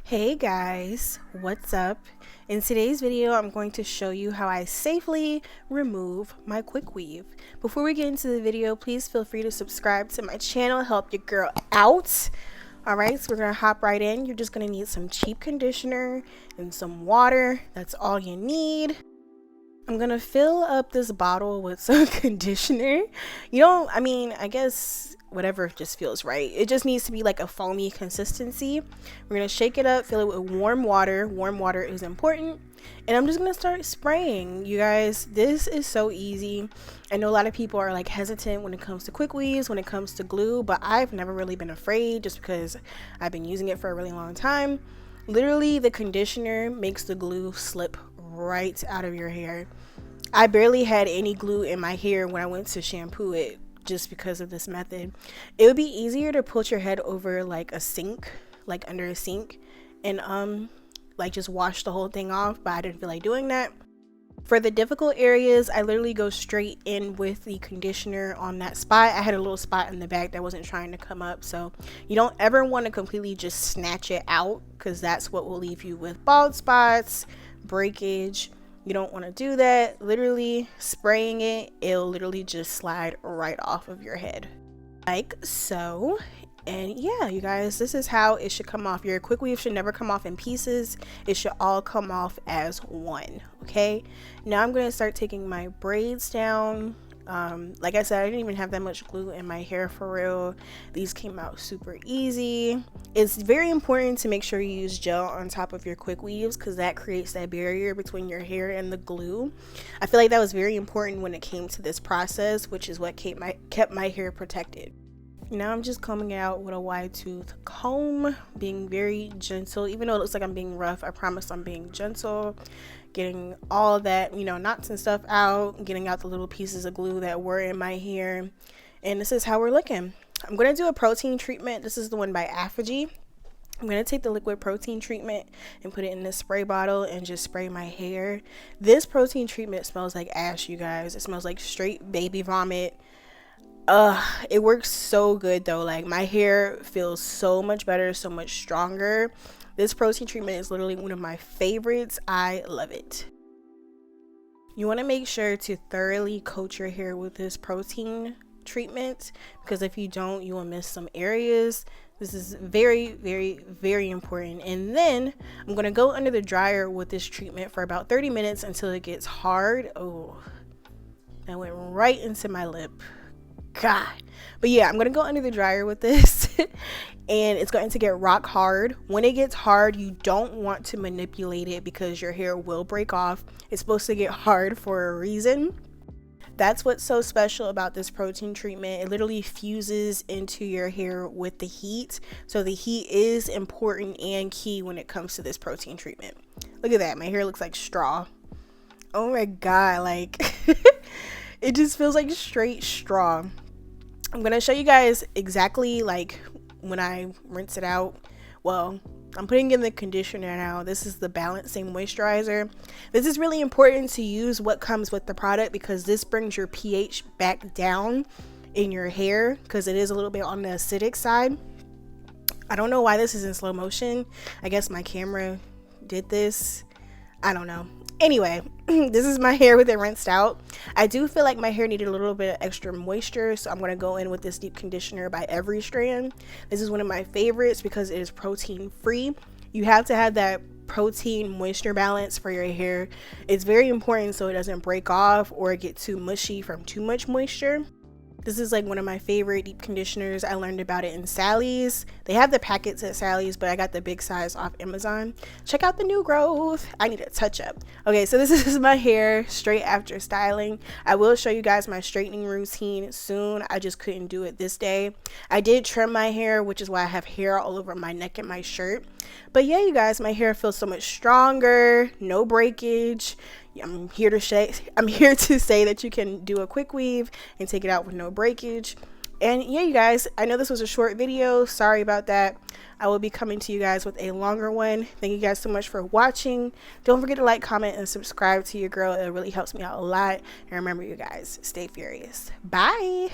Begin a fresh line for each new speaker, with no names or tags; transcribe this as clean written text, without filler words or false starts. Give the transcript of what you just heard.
Hey guys, what's up? In today's video, I'm going to show you how I safely remove my quick weave. Before we get into the video, please feel free to subscribe to my channel, help your girl out. Alright, so we're going to hop right in. You're just going to need some cheap conditioner and some water. That's all you need. I'm going to fill up this bottle with some conditioner. I guess whatever just feels right. It just needs to be like a foamy consistency. We're going to shake it up, fill it with warm water. Warm water is important. And I'm just going to start spraying. You guys, this is so easy. I know a lot of people are like hesitant when it comes to quick weaves, when it comes to glue, but I've never really been afraid just because I've been using it for a really long time. Literally, the conditioner makes the glue slip right out of your hair. I barely had any glue in my hair when I went to shampoo it just because of this method. It would be easier to put your head over like a sink, like under a sink, and like just wash the whole thing off, but I didn't feel like doing that. For the difficult areas, I literally go straight in with the conditioner on that spot. I had a little spot in the back that wasn't trying to come up, so you don't ever want to completely just snatch it out because that's what will leave you with bald spots, breakage. You don't want to do that. Literally spraying it, it'll literally just slide right off of your head like so. And yeah, you guys, this is how it should come off. Your quick weave should never come off in pieces. It should all come off as one. Okay, now I'm going to start taking my braids down. Like I said, I didn't even have that much glue in my hair for real. These came out super easy. It's very important to make sure you use gel on top of your quick weaves because that creates that barrier between your hair and the glue. I feel like that was very important when it came to this process, which is what kept my hair protected. Now I'm just combing it out with a wide tooth comb, being very gentle. Even though it looks like I'm being rough, I promise I'm being gentle. Getting all that, knots and stuff out, getting out the little pieces of glue that were in my hair. And this is how we're looking. I'm going to do a protein treatment. This is the one by Aphogee. I'm going to take the liquid protein treatment and put it in this spray bottle and just spray my hair. This protein treatment smells like ash, you guys. It smells like straight baby vomit. It works so good though. Like, my hair feels so much better, so much stronger. This protein treatment is literally one of my favorites. I love it. You want to make sure to thoroughly coat your hair with this protein treatment because if you don't, you will miss some areas. This is very, very, very important. And then I'm going to go under the dryer with this treatment for about 30 minutes until it gets hard. Oh, that went right into my lip. God. But yeah, I'm going to go under the dryer with this and it's going to get rock hard. When it gets hard, you don't want to manipulate it because your hair will break off. It's supposed to get hard for a reason. That's what's so special about this protein treatment. It literally fuses into your hair with the heat. So the heat is important and key when it comes to this protein treatment. Look at that. My hair looks like straw. Oh my God. Like, it just feels like straight straw. I'm going to show you guys exactly like when I rinse it out. Well, I'm putting in the conditioner now. This is the balancing moisturizer. This is really important to use what comes with the product because this brings your pH back down in your hair because it is a little bit on the acidic side. I don't know why this is in slow motion. I guess my camera did this. I don't know. Anyway, this is my hair with it rinsed out. I do feel like my hair needed a little bit of extra moisture, so I'm going to go in with this deep conditioner by Every Strand. This is one of my favorites because it is protein free. You have to have that protein moisture balance for your hair. It's very important so it doesn't break off or get too mushy from too much moisture. This is like one of my favorite deep conditioners. I learned about it in Sally's. They have the packets at Sally's, but I got the big size off Amazon. Check out the new growth. I need a touch up. Okay, so this is my hair straight after styling. I will show you guys my straightening routine soon. I just couldn't do it this day. I did trim my hair, which is why I have hair all over my neck and my shirt. But yeah, you guys, my hair feels so much stronger. No breakage. I'm here to say that you can do a quick weave and take it out with no breakage. And yeah, you guys, I know this was a short video. Sorry about that. I will be coming to you guys with a longer one. Thank you guys so much for watching. Don't forget to like, comment, and subscribe to your girl. It really helps me out a lot. And remember, you guys, stay furious. Bye.